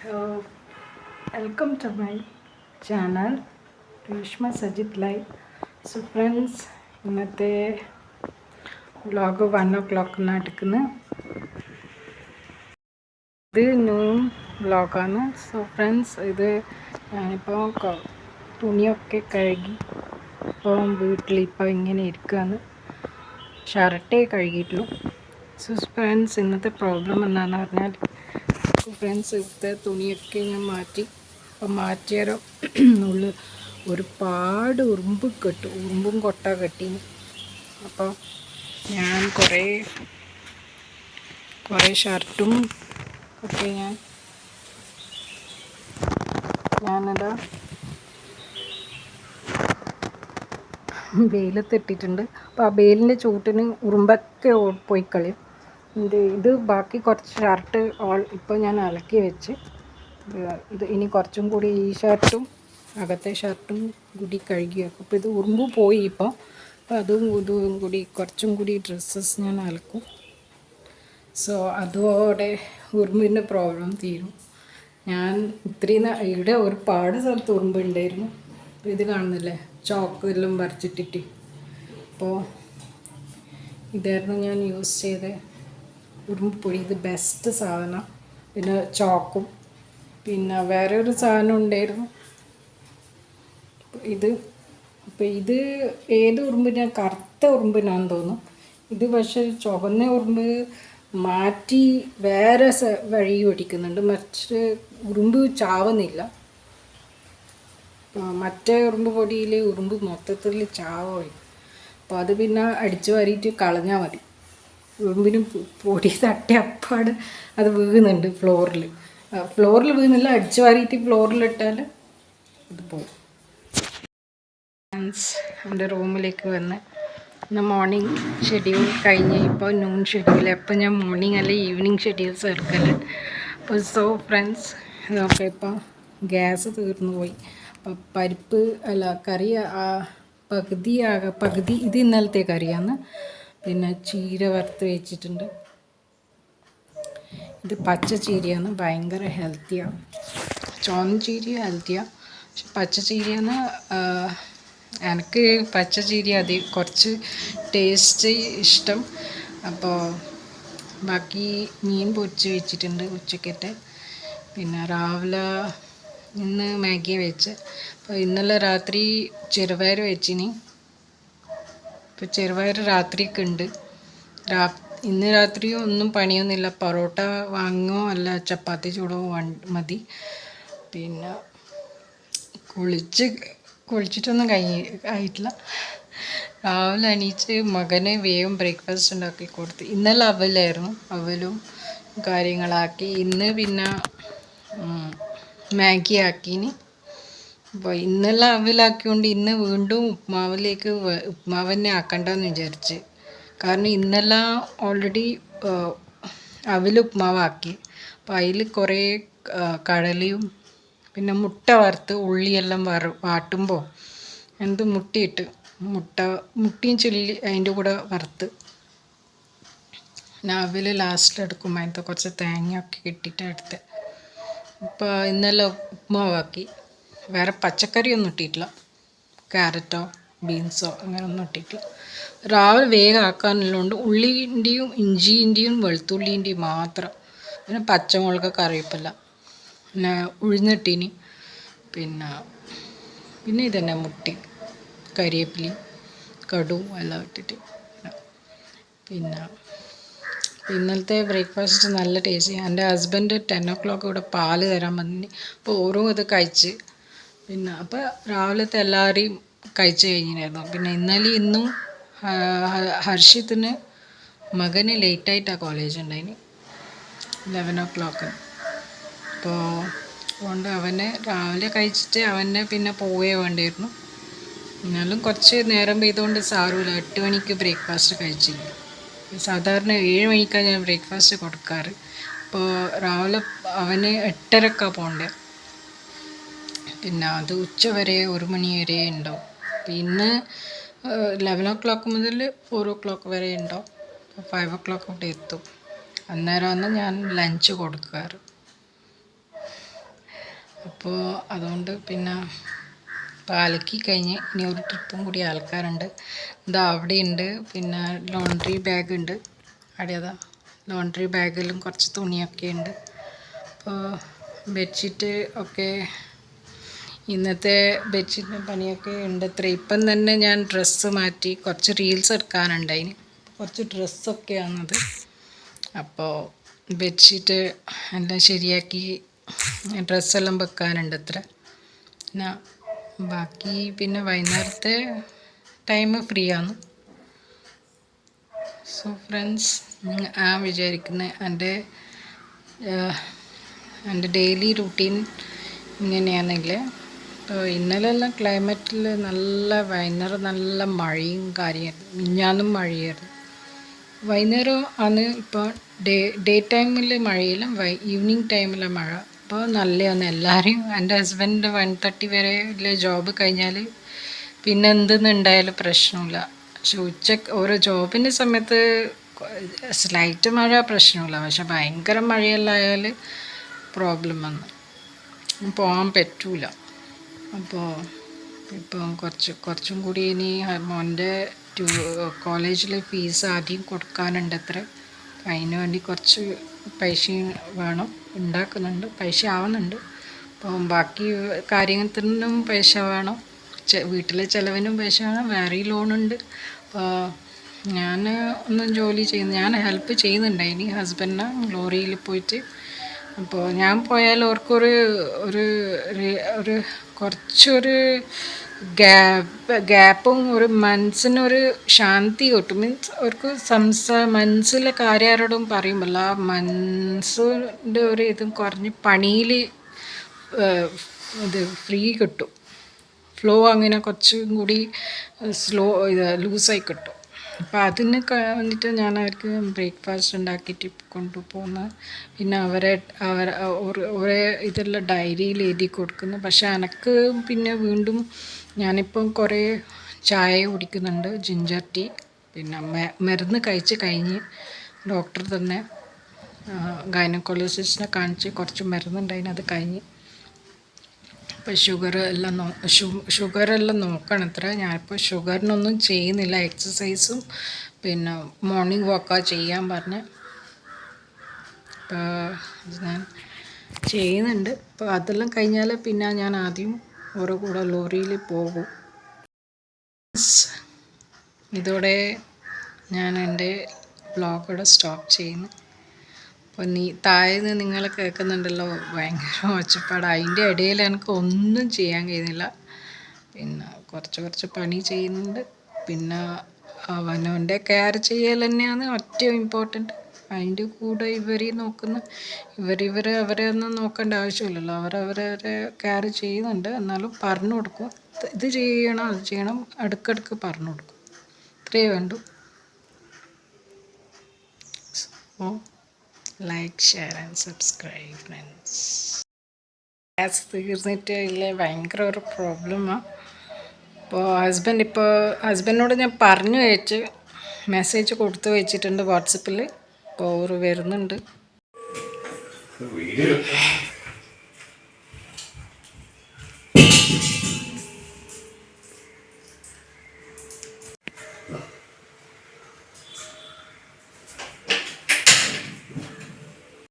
So, welcome to my channel Rishma Sajid Live. So friends, ഇന്നത്തെ vlog 1 o'clock എടുക്കുന്നു. ഇത് new വ്ളോഗാണ്. So friends, ഇത് ഞാനിപ്പോൾ തുണിയൊക്കെ കഴുകി ഇപ്പോൾ വീട്ടിലിപ്പോൾ ഇങ്ങനെ ഇരിക്കുകയാണ്. ഷർട്ടേ കഴുകിയിട്ടുള്ളൂ. സോ ഫ്രണ്ട്സ്, ഇന്നത്തെ പ്രോബ്ലം എന്താണെന്ന് പറഞ്ഞാൽ ഫ്രണ്ട്സ്, ഇവിടുത്തെ തുണിയൊക്കെ ഞാൻ മാറ്റി. അപ്പം മാറ്റിയാലോ ഉള്ളിൽ ഒരുപാട് ഉറുമ്പും കൊട്ട കെട്ടി. അപ്പോൾ ഞാൻ കുറേ ഷർട്ടും ഒക്കെ ഞാനിതാ വെയിലത്തിട്ടിട്ടുണ്ട്. അപ്പോൾ ആ വെയിലിൻ്റെ ചൂട്ടിന് ഉറുമ്പൊക്കെ പോയി കളയും. ഇത് ബാക്കി കുറച്ച് ഷർട്ട് ഇപ്പോൾ ഞാൻ അലക്കി വെച്ച്. ഇത് ഇനി കുറച്ചും കൂടി ഈ ഷർട്ടും അകത്തെ ഷർട്ടും കൂടി കഴുകി വെക്കും. അപ്പോൾ ഇത് ഉറുമ്പ് പോയി ഇപ്പോൾ ഇതും കൂടി കുറച്ചും കൂടി ഡ്രസ്സസ് ഞാൻ അലക്കും. സോ അതോടെ ഉറുമ്പിൻ്റെ പ്രോബ്ലം തീരും. ഞാൻ ഇത്രയും ഇവിടെ ഒരുപാട് സ്ഥലത്ത് ഉറുമ്പുണ്ടായിരുന്നു. അപ്പോൾ ഇത് കാണുന്നില്ലേ, ചോക്ക് എല്ലാം വരച്ചിട്ടിട്ട്. അപ്പോൾ ഇതായിരുന്നു ഞാൻ യൂസ് ചെയ്ത ഉറുമ്പ് പൊടി. ഇത് ബെസ്റ്റ് സാധനം. പിന്നെ ചോക്കും, പിന്നെ വേറെ ഒരു സാധനം ഉണ്ടായിരുന്നു അപ്പോൾ ഇത് ഏത് ഉറുമ്പിനാ, കറുത്ത ഉറുമ്പിനാന്ന് തോന്നും. ഇത് പക്ഷേ ചുവന്ന ഉറുമ്പ് മാറ്റി വേറെ വഴി ഓടിക്കുന്നുണ്ട്. മറ്റ് ഉറുമ്പ് ചാവുന്നില്ല. മറ്റേ ഉറുമ്പ് പൊടിയിൽ ഉറുമ്പ് മൊത്തത്തിൽ ചാവുകയും. അപ്പോൾ അത് പിന്നെ അടിച്ചു വാരിയിട്ട് കളഞ്ഞാൽ മതി. ഉറുമ്പിന് പൊടി തട്ടി അപ്പാട് അത് വീഴുന്നുണ്ട് ഫ്ലോറിൽ വീഴുന്നില്ല. അടിച്ചു വാരിയിട്ട് ഫ്ലോറിലിട്ടാൽ അത് പോകും. എൻ്റെ റൂമിലേക്ക് വന്ന് ഇന്ന് മോർണിംഗ് ഷെഡ്യൂൾ കഴിഞ്ഞ് ഇപ്പോൾ നൂൺ ഷെഡ്യൂൾ. അപ്പോൾ ഞാൻ മോർണിംഗ് അല്ല ഈവനിങ് ഷെഡ്യൂൾസ് എടുക്കല്. അപ്പോൾ സോ ഫ്രണ്ട്സ്, ഇതൊക്കെ ഇപ്പോൾ ഗ്യാസ് തീർന്നു പോയി. അപ്പോൾ പരിപ്പ് കറി പകുതി ഇത് ഇന്നലത്തെ കറിയാണ്. പിന്നെ ചീര വറുത്ത് വെച്ചിട്ടുണ്ട്. ഇത് പച്ച ചീരയാണ്, ഭയങ്കര ഹെൽത്തിയാണ്. ചുവന്ന ചീര ഹെൽത്തിയാണ്, പക്ഷെ പച്ച ചീരയാണ് എനിക്ക് പച്ച ചീര കുറച്ച് ടേസ്റ്റ് ഇഷ്ടം. അപ്പോൾ ബാക്കി മീൻ പൊരിച്ച് വെച്ചിട്ടുണ്ട് ഉച്ചക്കത്തെ. പിന്നെ രാവിലെ ഇന്ന് മാഗി വെച്ച്. അപ്പോൾ ഇന്നലെ രാത്രി ചെറുപയർ വെച്ചിനി. ഇപ്പോൾ ചെറുപയർ രാത്രിയൊക്കെ ഉണ്ട്. ഇന്ന് രാത്രി ഒന്നും പണിയൊന്നുമില്ല. പൊറോട്ട വാങ്ങുമോ അല്ല ചപ്പാത്തി ചൂടോ മതി. പിന്നെ കുളിച്ചിട്ടൊന്നും ആയിട്ടില്ല. രാവിലെ എണീച്ച് മകന് വേഗം ബ്രേക്ക്ഫാസ്റ്റ് ഉണ്ടാക്കി കൊടുത്ത്. ഇന്നലെ അവലും കാര്യങ്ങളാക്കി. ഇന്ന് പിന്നെ മാഗി ആക്കിനി. അപ്പോൾ ഇന്നലെ അവലാക്കിയോണ്ട് ഇന്ന് വീണ്ടും ഉപ്മാവ് തന്നെ ആക്കണ്ടെന്ന് വിചാരിച്ച്. കാരണം ഇന്നെല്ലാം ഓൾറെഡി ഉപ്മാവാക്കി. അപ്പോൾ അതിൽ കുറേ കടലയും പിന്നെ മുട്ട വറുത്ത് ഉള്ളിയെല്ലാം വാട്ടുമ്പോൾ മുട്ടയും ചില്ലി അതിൻ്റെ കൂടെ വറുത്ത് അവൽ ലാസ്റ്റിൽ എടുക്കുമ്പോൾ അതിൻ്റെ കുറച്ച് തേങ്ങയൊക്കെ ഇട്ടിട്ട് എടുത്ത്. ഇപ്പോൾ ഇന്നെല്ലാം ഉപ്മാവാക്കി. വേറെ പച്ചക്കറിയൊന്നും ഇട്ടിട്ടില്ല, ക്യാരറ്റോ ബീൻസോ അങ്ങനെയൊന്നും ഇട്ടിട്ടില്ല. രാവിലെ വേഗം ആക്കാനുള്ളതുകൊണ്ട് ഉള്ളിൻ്റെയും ഇഞ്ചിൻ്റെയും വെളുത്തുള്ളിൻ്റെയും മാത്രം. പിന്നെ പച്ചമുളക്, കറിവേപ്പില, പിന്നെ ഉഴുന്നിട്ടിനി. പിന്നെ ഇതന്നെ മുട്ടി, കരിവേപ്പിലയും കടുവും എല്ലാം ഇട്ടിട്ട്. പിന്നെ ഇന്നലത്തെ ബ്രേക്ക്ഫാസ്റ്റ് നല്ല ടേസ്റ്റി. എൻ്റെ ഹസ്ബൻഡ് 10 o'clock ഇവിടെ പാല് തരാൻ വന്നിന്. അപ്പോൾ ഓരോ ഇത് കഴിച്ച്. പിന്നെ അപ്പോൾ രാവിലത്തെ എല്ലാവരെയും കഴിച്ച് കഴിഞ്ഞിരുന്നു. പിന്നെ ഇന്നും ഹർഷിത്തിന് മകന് ലേറ്റായിട്ടാണ് കോളേജ് ഉണ്ടായിന്, 11 o'clock. അപ്പോൾ അതുകൊണ്ട് അവനെ രാവിലെ കഴിച്ചിട്ട് അവനെ പിന്നെ പോവേ വേണ്ടിയിരുന്നു. എന്നാലും കുറച്ച് നേരം പെയ്തുകൊണ്ട് സാരമില്ല. 8 മണിക്ക് ബ്രേക്ക്ഫാസ്റ്റ് കഴിച്ചില്ല. സാധാരണ 7 മണിക്കാണ് ഞാൻ ബ്രേക്ക്ഫാസ്റ്റ് കൊടുക്കാറ്. അപ്പോൾ രാവിലെ അവന് 8:30 പോകണ്ടേ. പിന്നെ അത് ഉച്ച വരെ 1 മണി വരെ ഉണ്ടാവും. അപ്പോൾ ഇന്ന് 11 o'clock മുതൽ 4 o'clock വരെ ഉണ്ടാവും. അപ്പോൾ 5 o'clock ഇവിടെ എത്തും. അന്നേരമാണ് ഞാൻ ലഞ്ച് കൊടുക്കാറ്. അപ്പോൾ അതുകൊണ്ട് പിന്നെ ഇപ്പോൾ അലക്കി കഴിഞ്ഞ് ഇനി ഒരു ട്രിപ്പും കൂടി ആൾക്കാരുണ്ട്. ഇതാ അവിടെയുണ്ട്. പിന്നെ ലോണ്ട്രി ബാഗ് ഉണ്ട്. അവിടെയതാ ലോണ്ട്രി ബാഗിലും കുറച്ച് തുണിയൊക്കെ ഉണ്ട്. അപ്പോൾ ബെഡ്ഷീറ്റ് ഒക്കെ ഇന്നത്തെ ബെഡ്ഷീറ്റിൻ്റെ പണിയൊക്കെ ഉണ്ട് അത്ര. ഇപ്പം തന്നെ ഞാൻ ഡ്രസ്സ് മാറ്റി കുറച്ച് റീൽസ് എടുക്കാനുണ്ട്. അതിന് കുറച്ച് ഡ്രസ്സൊക്കെയാണത്. അപ്പോൾ ബെഡ്ഷീറ്റ് എല്ലാം ശരിയാക്കി ഡ്രസ്സെല്ലാം വെക്കാനുണ്ട് അത്ര. പിന്നെ ബാക്കി പിന്നെ വൈകുന്നേരത്തെ ടൈം ഫ്രീ ആണ്. സോ ഫ്രണ്ട്സ്, ഞാൻ വിചാരിക്കുന്നത് എൻ്റെ ഡെയിലി റുട്ടീൻ ഇങ്ങനെയാണെങ്കിൽ, ഇപ്പോൾ ഇന്നലെല്ലാം ക്ലൈമറ്റിൽ വൈകുന്നേരം നല്ല മഴയും കാര്യമായിരുന്നു. മിഞ്ഞാന്നും മഴയായിരുന്നു. വൈകുന്നേരം ആണ് ഇപ്പോൾ ഡേ ടൈമിൽ മഴയില്ല, ഈവനിങ് ടൈമിലെ മഴ. അപ്പോൾ നല്ലതാണ്. എല്ലാവരും എൻ്റെ ഹസ്ബൻഡ് 1:30 വരെ ജോബ് കഴിഞ്ഞാൽ പിന്നെ എന്തെന്നുണ്ടായാലും പ്രശ്നമില്ല. പക്ഷെ ഉച്ചക്ക് ഓരോ ജോബിൻ്റെ സമയത്ത് സ്ലൈറ്റ് മഴ പ്രശ്നമില്ല. പക്ഷെ ഭയങ്കര മഴയെല്ലാം ആയാൽ പ്രോബ്ലം വന്നു പോകാൻ പറ്റൂല. അപ്പോൾ ഇപ്പം കുറച്ചും കൂടി ഇനി മോൻ്റെ കോളേജിലെ ഫീസ് ആദ്യം കൊടുക്കാനുണ്ട് അത്ര. അതിന് വേണ്ടി കുറച്ച് പൈസ വേണം, ഉണ്ടാക്കുന്നുണ്ട്, പൈസ ആവുന്നുണ്ട്. അപ്പം ബാക്കി കാര്യത്തിനും പൈസ വേണം, വീട്ടിലെ ചിലവിനും പൈസ വേണം, വേറെ ലോണുണ്ട്. അപ്പോൾ ഞാൻ ഒന്നും ജോലി ചെയ്യുന്നു, ഞാൻ ഹെൽപ്പ് ചെയ്യുന്നുണ്ട് ഇനി ഹസ്ബൻഡിനെ ലോറിയിൽ പോയിട്ട്. അപ്പോൾ ഞാൻ പോയാൽ അവർക്കൊരു ഒരു കുറച്ചൊരു ഗ്യാപ്പും ഒരു മനസ്സിനൊരു ശാന്തി കിട്ടും. മീൻസ് അവർക്ക് മനസ്സിലെ കാര്യം ആരോടും പറയുമല്ല, ആ മനസ്സിൻ്റെ ഒരു ഇതും കുറഞ്ഞ് പണിയിൽ ഇത് ഫ്രീ കിട്ടും. ഫ്ലോ അങ്ങനെ കുറച്ചും കൂടി ലൂസായി കിട്ടും. അപ്പോൾ അതിന് വേണ്ടിയിട്ട് ഞാൻ അവർക്ക് ബ്രേക്ക്ഫാസ്റ്റ് ഉണ്ടാക്കിയിട്ട് കൊണ്ടുപോകുന്നത്. പിന്നെ ഒരേ ഇതെല്ലാം ഡയറിയിൽ എഴുതി കൊടുക്കുന്നു. പക്ഷേ എനിക്ക് പിന്നെ വീണ്ടും ഞാനിപ്പം കുറേ ചായ കുടിക്കുന്നുണ്ട്, ജിഞ്ചർ ടീ. പിന്നെ മരുന്ന് കഴിഞ്ഞ് ഡോക്ടർ തന്നെ ഗൈനക്കോളജിസ്റ്റിനെ കാണിച്ച് കുറച്ച് മരുന്നുണ്ടായിന്, അത് കഴിഞ്ഞ്. ഇപ്പോൾ ഷുഗറെല്ലാം നോക്കണം അത്ര. ഞാനിപ്പോൾ ഷുഗറിനൊന്നും ചെയ്യുന്നില്ല, എക്സസൈസും പിന്നെ മോർണിംഗ് വാക്കാണ് ചെയ്യാൻ പറഞ്ഞ്. അപ്പോൾ ഞാൻ ചെയ്യുന്നുണ്ട്. അപ്പോൾ അതെല്ലാം കഴിഞ്ഞാൽ പിന്നെ ഞാൻ ആദ്യം ഓരോ കൂടെ ലോറിയിൽ പോകും. ഇതോടെ ഞാൻ എൻ്റെ വ്ളോഗ് സ്റ്റോപ്പ് ചെയ്യുന്നു. അപ്പോൾ താഴേന്ന് നിങ്ങൾ കേൾക്കുന്നുണ്ടല്ലോ ഭയങ്കര ഒച്ചപ്പാട്. അതിൻ്റെ ഇടയിൽ എനിക്ക് ഒന്നും ചെയ്യാൻ കഴിയുന്നില്ല. പിന്നെ കുറച്ച് പണി ചെയ്യുന്നുണ്ട്. പിന്നെ അവനവൻ്റെ കെയർ ചെയ്യൽ തന്നെയാണ് ഏറ്റവും ഇമ്പോർട്ടൻറ്റ്. അതിൻ്റെ കൂടെ നോക്കുന്ന അവരെ ഒന്നും നോക്കേണ്ട ആവശ്യമില്ലല്ലോ. അവരവരെ കെയർ ചെയ്യുന്നുണ്ട്. എന്നാലും പറഞ്ഞു കൊടുക്കും, ഇത് ചെയ്യണം അത് ചെയ്യണം, ഇടയ്ക്കിടയ്ക്ക് പറഞ്ഞു കൊടുക്കും. ഇത്രയേ വേണ്ടൂ. So like, share and subscribe friends. Gas തീർന്നിട്ട് ഇല്ലേ, ഭയങ്കര ഒരു പ്രോബ്ലമാണ്. അപ്പോൾ ഹസ്ബൻഡിനോട് ഞാൻ പറഞ്ഞു വെച്ച് മെസ്സേജ് കൊടുത്തു വെച്ചിട്ടുണ്ട് വാട്സപ്പിൽ. അപ്പോൾ അവർ വരുന്നുണ്ട്.